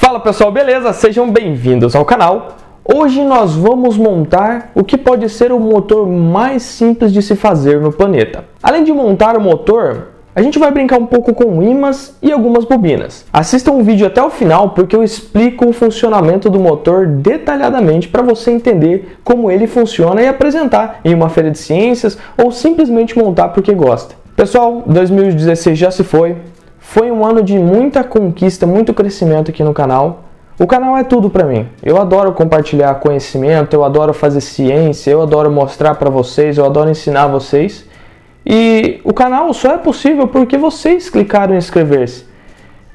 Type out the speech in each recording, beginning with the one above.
Fala pessoal, beleza? Sejam bem-vindos ao canal. Hoje nós vamos montar o que pode ser o motor mais simples de se fazer no planeta. Além de montar o motor, a gente vai brincar um pouco com ímãs e algumas bobinas. Assistam o vídeo até o final porque eu explico o funcionamento do motor detalhadamente para você entender como ele funciona e apresentar em uma feira de ciências ou simplesmente montar porque gosta. Pessoal, 2016 já se foi. Foi um ano de muita conquista, muito crescimento aqui no canal. O canal é tudo para mim. Eu adoro compartilhar conhecimento, eu adoro fazer ciência, eu adoro mostrar para vocês, eu adoro ensinar vocês. E o canal só é possível porque vocês clicaram em inscrever-se.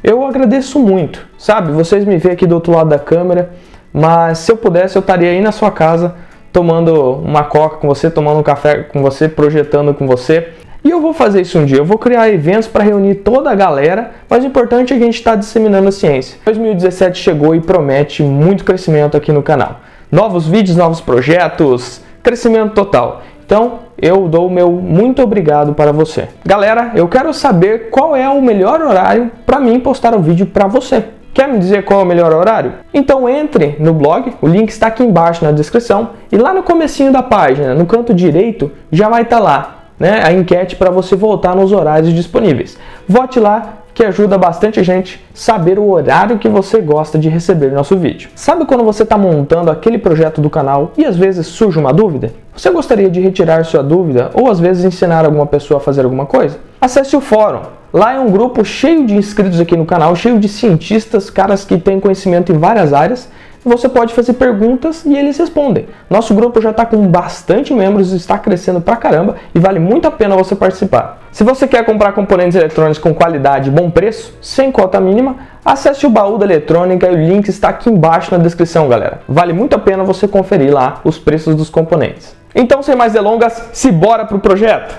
Eu agradeço muito, sabe? Vocês me veem aqui do outro lado da câmera, mas se eu pudesse eu estaria aí na sua casa tomando uma coca com você, tomando um café com você, projetando com você. E eu vou fazer isso um dia, eu vou criar eventos para reunir toda a galera, mas o importante é que a gente está disseminando a ciência. 2017 chegou e promete muito crescimento aqui no canal. Novos vídeos, novos projetos, crescimento total. Então, eu dou o meu muito obrigado para você. Galera, eu quero saber qual é o melhor horário para mim postar o vídeo para você. Quer me dizer qual é o melhor horário? Então entre no blog, o link está aqui embaixo na descrição, e lá no comecinho da página, no canto direito, já vai estar lá a enquete para você votar nos horários disponíveis. Vote lá que ajuda bastante a gente saber o horário que você gosta de receber nosso vídeo. Sabe quando você está montando aquele projeto do canal e às vezes surge uma dúvida? Você gostaria de retirar sua dúvida ou às vezes ensinar alguma pessoa a fazer alguma coisa? Acesse o fórum. Lá é um grupo cheio de inscritos aqui no canal, cheio de cientistas, caras que têm conhecimento em várias áreas. Você pode fazer perguntas e eles respondem. Nosso grupo já está com bastante membros, está crescendo pra caramba e vale muito a pena você participar. Se você quer comprar componentes eletrônicos com qualidade e bom preço, sem cota mínima, acesse o Baú da Eletrônica e o link está aqui embaixo na descrição, galera. Vale muito a pena você conferir lá os preços dos componentes. Então, sem mais delongas, bora pro projeto!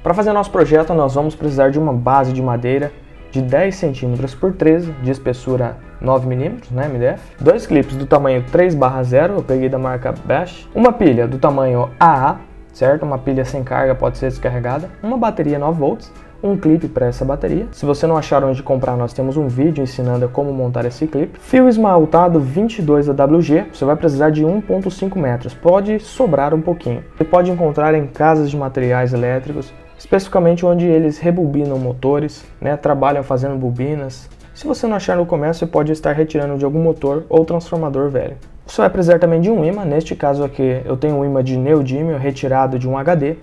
Para fazer nosso projeto, nós vamos precisar de uma base de madeira de 10 cm por 13, de espessura 9 mm, MDF, dois clipes do tamanho 3/0, eu peguei da marca Bash, uma pilha do tamanho AA, certo? Uma pilha sem carga, pode ser descarregada, uma bateria 9 volts, um clipe para essa bateria. Se você não achar onde comprar, nós temos um vídeo ensinando como montar esse clipe. Fio esmaltado 22 AWG, você vai precisar de 1,5 metros, pode sobrar um pouquinho. Você pode encontrar em casas de materiais elétricos, especificamente onde eles rebobinam motores, trabalham fazendo bobinas. Se você não achar no comércio, você pode estar retirando de algum motor ou transformador velho. Você vai precisar também de um ímã, neste caso aqui eu tenho um ímã de neodímio retirado de um HD.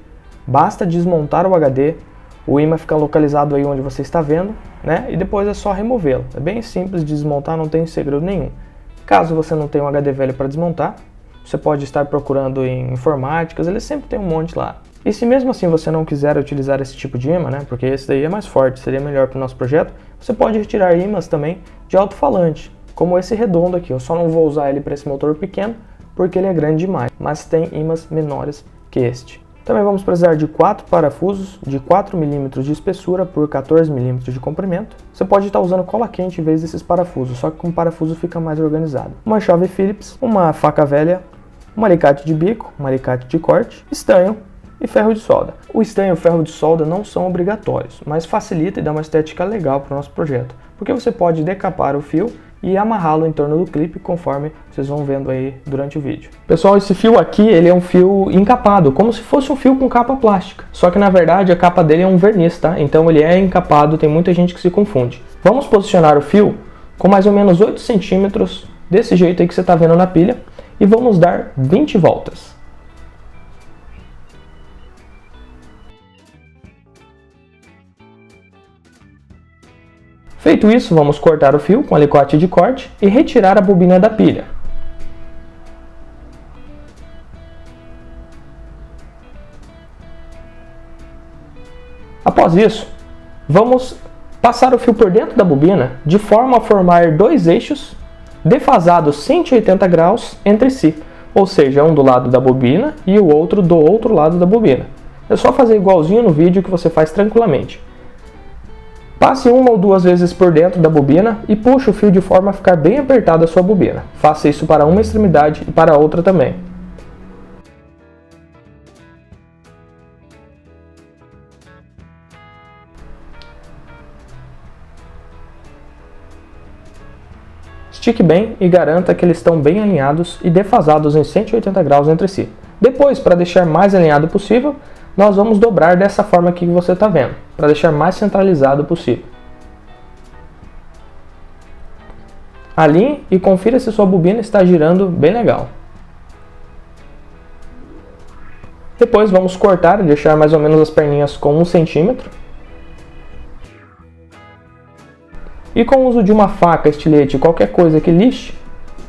Basta desmontar o HD, o ímã fica localizado aí onde você está vendo, e depois é só removê-lo. É bem simples de desmontar, não tem segredo nenhum. Caso você não tenha um HD velho para desmontar, você pode estar procurando em informáticas, eles sempre tem um monte lá. E se mesmo assim você não quiser utilizar esse tipo de ímã, porque esse daí é mais forte, seria melhor para o nosso projeto, você pode retirar ímãs também de alto-falante, como esse redondo aqui. Eu só não vou usar ele para esse motor pequeno, porque ele é grande demais, mas tem ímãs menores que este. Também vamos precisar de 4 parafusos de 4 mm de espessura por 14 mm de comprimento. Você pode estar usando cola quente em vez desses parafusos, só que com parafuso fica mais organizado. Uma chave Phillips, uma faca velha, um alicate de bico, um alicate de corte, estanho e ferro de solda. O estanho e o ferro de solda não são obrigatórios, mas facilita e dá uma estética legal para o nosso projeto, porque você pode decapar o fio e amarrá-lo em torno do clipe, conforme vocês vão vendo aí durante o vídeo. Pessoal, esse fio aqui, ele é um fio encapado, como se fosse um fio com capa plástica. Só que na verdade a capa dele é um verniz, tá? Então ele é encapado, tem muita gente que se confunde. Vamos posicionar o fio com mais ou menos 8 centímetros, desse jeito aí que você está vendo na pilha, e vamos dar 20 voltas. Feito isso, vamos cortar o fio com alicate de corte e retirar a bobina da pilha. Após isso, vamos passar o fio por dentro da bobina de forma a formar dois eixos defasados 180 graus entre si, ou seja, um do lado da bobina e o outro do outro lado da bobina. É só fazer igualzinho no vídeo que você faz tranquilamente. Passe uma ou duas vezes por dentro da bobina e puxe o fio de forma a ficar bem apertada a sua bobina. Faça isso para uma extremidade e para a outra também. Estique bem e garanta que eles estão bem alinhados e defasados em 180 graus entre si. Depois, para deixar mais alinhado possível, nós vamos dobrar dessa forma aqui que você está vendo, para deixar mais centralizado possível. Alinhe e confira se sua bobina está girando bem legal. Depois vamos cortar e deixar mais ou menos as perninhas com 1 centímetro. E com o uso de uma faca, estilete, qualquer coisa que lixe,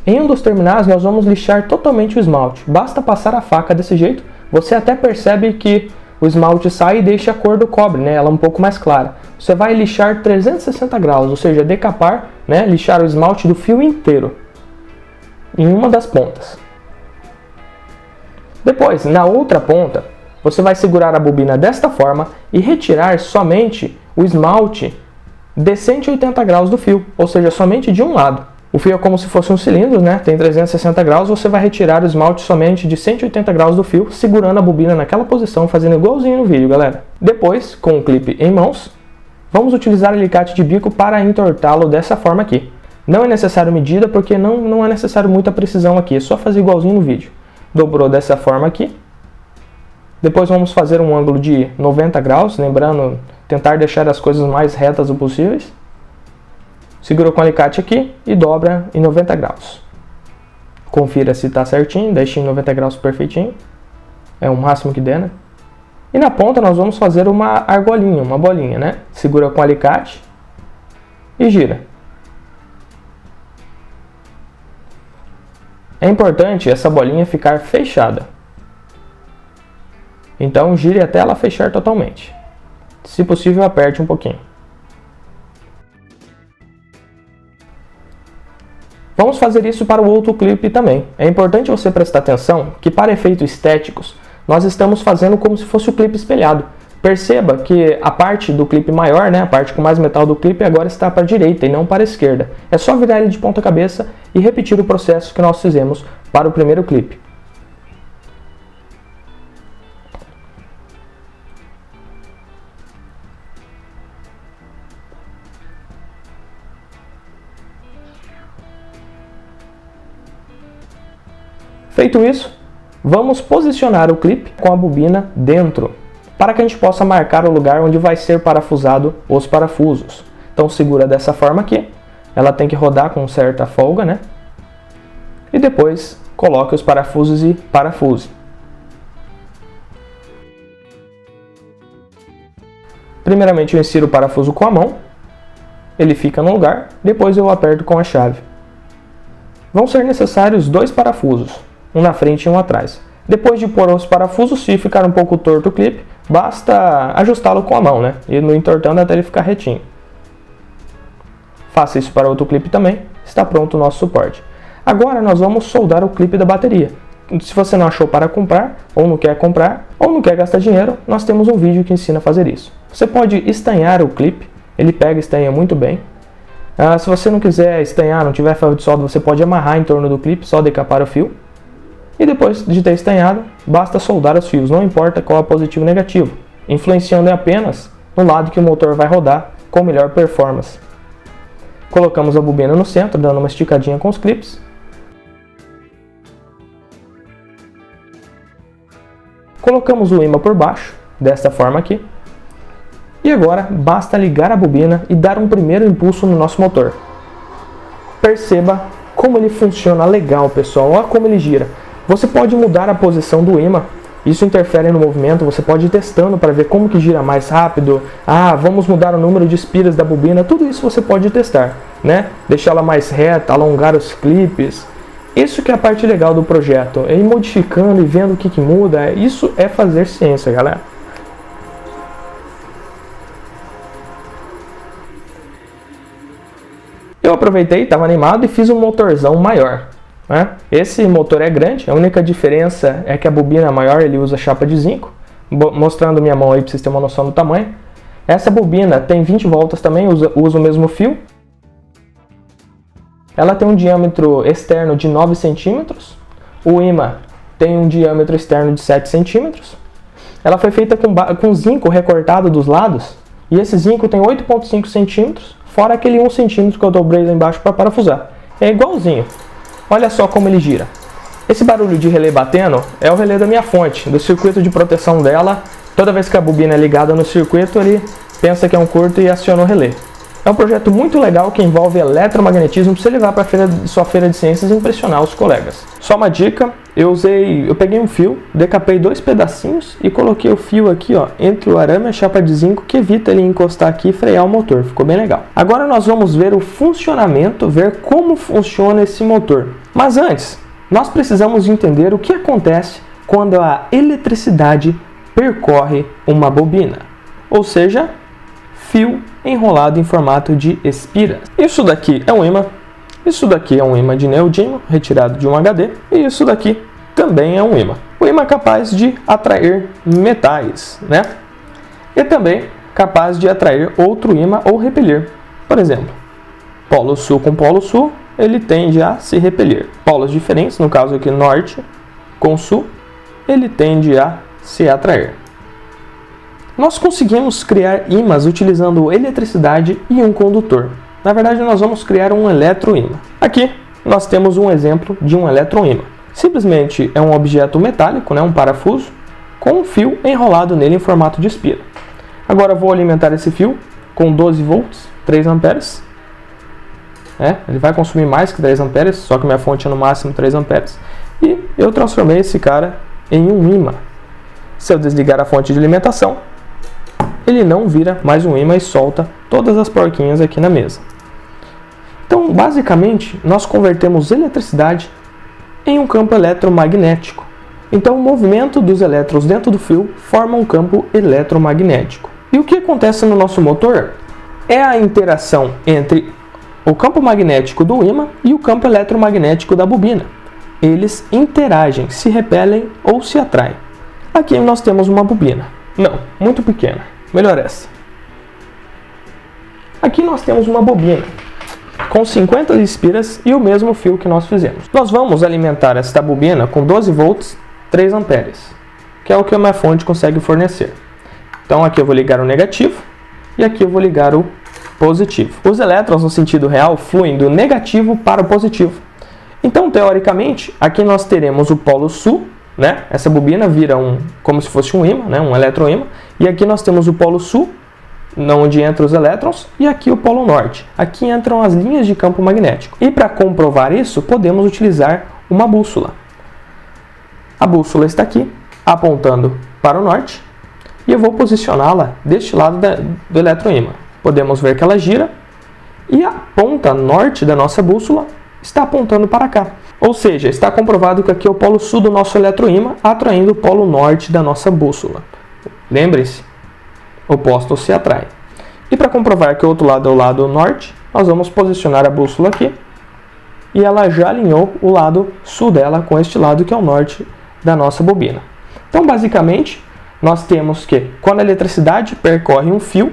em um dos terminais nós vamos lixar totalmente o esmalte. Basta passar a faca desse jeito, você até percebe que o esmalte sai e deixa a cor do cobre, né? Ela um pouco mais clara. Você vai lixar 360 graus, ou seja, decapar, né? Lixar o esmalte do fio inteiro, em uma das pontas. Depois, na outra ponta, você vai segurar a bobina desta forma e retirar somente o esmalte de 180 graus do fio, ou seja, somente de um lado. O fio é como se fosse um cilindro, né? Tem 360 graus, você vai retirar o esmalte somente de 180 graus do fio, segurando a bobina naquela posição, fazendo igualzinho no vídeo, galera. Depois, com o clipe em mãos, vamos utilizar o alicate de bico para entortá-lo dessa forma aqui. Não é necessário medida, porque não é necessário muita precisão aqui, é só fazer igualzinho no vídeo. Dobrou dessa forma aqui. Depois vamos fazer um ângulo de 90 graus, lembrando, tentar deixar as coisas mais retas o possíveis. Segura com o alicate aqui e dobra em 90 graus. Confira se está certinho, deixe em 90 graus perfeitinho. É o máximo que der, né? E na ponta nós vamos fazer uma argolinha, uma bolinha, né? Segura com o alicate e gira. É importante essa bolinha ficar fechada. Então gire até ela fechar totalmente. Se possível, aperte um pouquinho. Vamos fazer isso para o outro clipe também. É importante você prestar atenção que para efeitos estéticos, nós estamos fazendo como se fosse o clipe espelhado. Perceba que a parte do clipe maior, né, a parte com mais metal do clipe, agora está para a direita e não para a esquerda. É só virar ele de ponta cabeça e repetir o processo que nós fizemos para o primeiro clipe. Feito isso, vamos posicionar o clipe com a bobina dentro, para que a gente possa marcar o lugar onde vai ser parafusado os parafusos. Então segura dessa forma aqui, ela tem que rodar com certa folga, né? E depois coloque os parafusos e parafuse. Primeiramente eu insiro o parafuso com a mão, ele fica no lugar, depois eu aperto com a chave. Vão ser necessários 2 parafusos, um na frente e um atrás. Depois de pôr os parafusos, se ficar um pouco torto o clipe, basta ajustá-lo com a mão, né? E no entortando até ele ficar retinho. Faça isso para outro clipe também, está pronto o nosso suporte. Agora nós vamos soldar o clipe da bateria. Se você não achou para comprar, ou não quer comprar, ou não quer gastar dinheiro, nós temos um vídeo que ensina a fazer isso. Você pode estanhar o clipe, ele pega e estanha muito bem. Se você não quiser estanhar, não tiver ferro de solda, você pode amarrar em torno do clipe, só decapar o fio. E depois de ter estanhado, basta soldar os fios, não importa qual é o positivo ou negativo, influenciando apenas no lado que o motor vai rodar com melhor performance. Colocamos a bobina no centro, dando uma esticadinha com os clipes. Colocamos o ímã por baixo, desta forma aqui. E agora basta ligar a bobina e dar um primeiro impulso no nosso motor. Perceba como ele funciona legal, pessoal, olha como ele gira. Você pode mudar a posição do ímã, isso interfere no movimento, você pode ir testando para ver como que gira mais rápido. Vamos mudar o número de espiras da bobina, tudo isso você pode testar, né? Deixá-la mais reta, alongar os clipes. Isso que é a parte legal do projeto, é ir modificando e vendo o que muda, isso é fazer ciência, galera. Eu aproveitei, estava animado e fiz um motorzão maior. Né? Esse motor é grande, a única diferença é que a bobina maior ele usa chapa de zinco, mostrando minha mão aí para vocês terem uma noção do tamanho. Essa bobina tem 20 voltas também, usa o mesmo fio. Ela tem um diâmetro externo de 9 centímetros, o ímã tem um diâmetro externo de 7 centímetros. Ela foi feita com zinco recortado dos lados, e esse zinco tem 8,5 centímetros, fora aquele 1 centímetro que eu dobrei lá embaixo para parafusar. É igualzinho. Olha só como ele gira. Esse barulho de relé batendo é o relé da minha fonte, do circuito de proteção dela. Toda vez que a bobina é ligada no circuito, ele pensa que é um curto e aciona o relé. É um projeto muito legal que envolve eletromagnetismo para você levar para sua feira de ciências e impressionar os colegas. Só uma dica, eu peguei um fio, decapei 2 pedacinhos e coloquei o fio aqui, ó, entre o arame e a chapa de zinco, que evita ele encostar aqui e frear o motor. Ficou bem legal. Agora nós vamos ver o funcionamento, ver como funciona esse motor. Mas antes, nós precisamos entender o que acontece quando a eletricidade percorre uma bobina, ou seja, fio enrolado em formato de espiras. Isso daqui é um ímã, isso daqui é um ímã de neodímio retirado de um HD, e isso daqui também é um ímã. O ímã é capaz de atrair metais, né? E também capaz de atrair outro ímã ou repelir. Por exemplo, polo sul com polo sul, ele tende a se repelir. Polos diferentes, no caso aqui norte com sul, ele tende a se atrair. Nós conseguimos criar ímãs utilizando eletricidade e um condutor. Na verdade, nós vamos criar um eletroímã. Aqui nós temos um exemplo de um eletroímã. Simplesmente é um objeto metálico, né, um parafuso, com um fio enrolado nele em formato de espira. Agora eu vou alimentar esse fio com 12 volts, 3 amperes. Ele vai consumir mais que 3 amperes, só que minha fonte é no máximo 3 amperes. E eu transformei esse cara em um ímã. Se eu desligar a fonte de alimentação, ele não vira mais um ímã e solta todas as porquinhas aqui na mesa. Então, basicamente, nós convertemos eletricidade em um campo eletromagnético. Então, o movimento dos elétrons dentro do fio forma um campo eletromagnético. E o que acontece no nosso motor é a interação entre o campo magnético do ímã e o campo eletromagnético da bobina. Eles interagem, se repelem ou se atraem. Aqui nós temos uma bobina. Não, muito pequena. Melhor essa. Aqui nós temos uma bobina com 50 espiras e o mesmo fio que nós fizemos. Nós vamos alimentar esta bobina com 12 volts, 3 amperes, que é o que a minha fonte consegue fornecer. Então aqui eu vou ligar o negativo e aqui eu vou ligar o positivo. Os elétrons no sentido real fluem do negativo para o positivo. Então, teoricamente, aqui nós teremos o polo sul, né? Essa bobina vira como se fosse um ímã, né? Um eletroímã. E aqui nós temos o polo sul, onde entram os elétrons, e aqui o polo norte. Aqui entram as linhas de campo magnético. E para comprovar isso, podemos utilizar uma bússola. A bússola está aqui, apontando para o norte, e eu vou posicioná-la deste lado do eletroímã. Podemos ver que ela gira, e a ponta norte da nossa bússola está apontando para cá. Ou seja, está comprovado que aqui é o polo sul do nosso eletroímã, atraindo o polo norte da nossa bússola. Lembre-se, opostos se atraem. E para comprovar que o outro lado é o lado norte, nós vamos posicionar a bússola aqui, e ela já alinhou o lado sul dela com este lado que é o norte da nossa bobina. Então, basicamente, nós temos que, quando a eletricidade percorre um fio,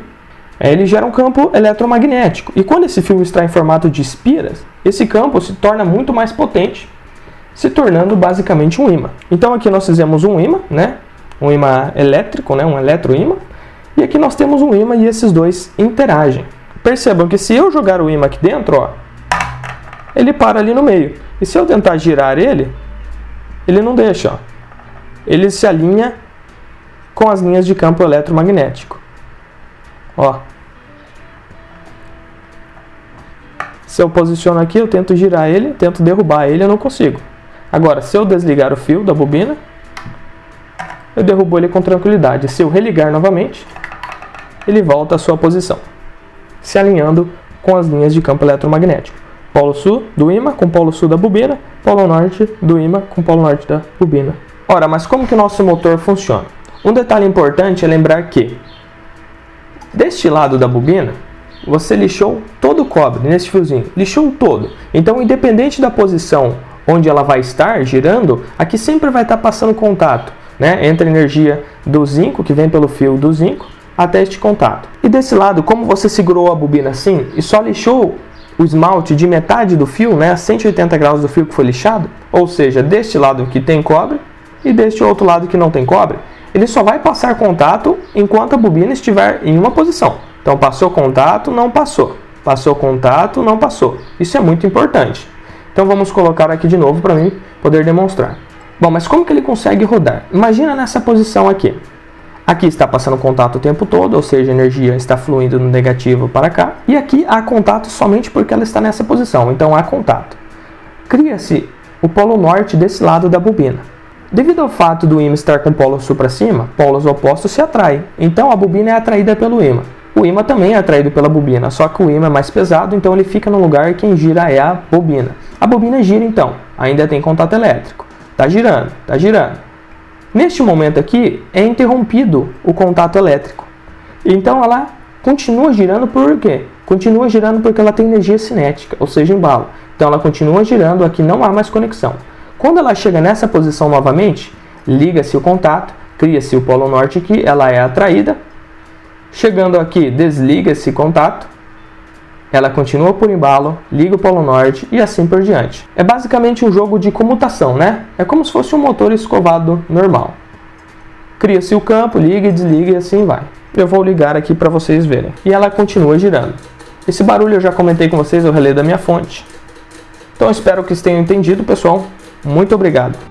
ele gera um campo eletromagnético. E quando esse fio está em formato de espiras, esse campo se torna muito mais potente, se tornando basicamente um ímã. Então aqui nós fizemos um ímã, né? Um ímã elétrico, né? Um eletroímã. E aqui nós temos um ímã e esses dois interagem. Percebam que se eu jogar o ímã aqui dentro, ó, ele para ali no meio. E se eu tentar girar ele não deixa. Ó. Ele se alinha com as linhas de campo eletromagnético. Ó. Se eu posiciono aqui, eu tento girar ele, tento derrubar ele, eu não consigo. Agora, se eu desligar o fio da bobina, eu derrubo ele com tranquilidade. Se eu religar novamente, ele volta à sua posição, se alinhando com as linhas de campo eletromagnético. Polo sul do ímã com polo sul da bobina, polo norte do ímã com polo norte da bobina. Ora, mas como que o nosso motor funciona? Um detalhe importante é lembrar que, deste lado da bobina, você lixou todo o cobre nesse fiozinho, lixou todo. Então, independente da posição onde ela vai estar girando, aqui sempre vai estar passando contato, né, entre a energia do zinco, que vem pelo fio do zinco, até este contato. E desse lado, como você segurou a bobina assim e só lixou o esmalte de metade do fio, né, a 180 graus do fio que foi lixado, ou seja, deste lado que tem cobre e deste outro lado que não tem cobre, ele só vai passar contato enquanto a bobina estiver em uma posição. Então, passou contato, não passou. Passou contato, não passou. Isso é muito importante. Então vamos colocar aqui de novo para mim poder demonstrar. Bom, mas como que ele consegue rodar? Imagina nessa posição aqui. Aqui está passando contato o tempo todo, ou seja, a energia está fluindo do negativo para cá. E aqui há contato somente porque ela está nessa posição, então há contato. Cria-se o polo norte desse lado da bobina. Devido ao fato do ímã estar com o polo sul para cima, polos opostos se atraem. Então a bobina é atraída pelo ímã. O ímã também é atraído pela bobina, só que o ímã é mais pesado, então ele fica no lugar e quem gira é a bobina. A bobina gira então, ainda tem contato elétrico. Está girando, está girando. Neste momento aqui, é interrompido o contato elétrico. Então ela continua girando por quê? Continua girando porque ela tem energia cinética, ou seja, embalo. Então ela continua girando, aqui não há mais conexão. Quando ela chega nessa posição novamente, liga-se o contato, cria-se o polo norte aqui, ela é atraída. Chegando aqui, desliga-se o contato. Ela continua por embalo, liga o polo norte e assim por diante. É basicamente um jogo de comutação, né? É como se fosse um motor escovado normal. Cria-se o campo, liga e desliga e assim vai. Eu vou ligar aqui para vocês verem. E ela continua girando. Esse barulho eu já comentei com vocês, o relé da minha fonte. Então eu espero que vocês tenham entendido, pessoal. Muito obrigado.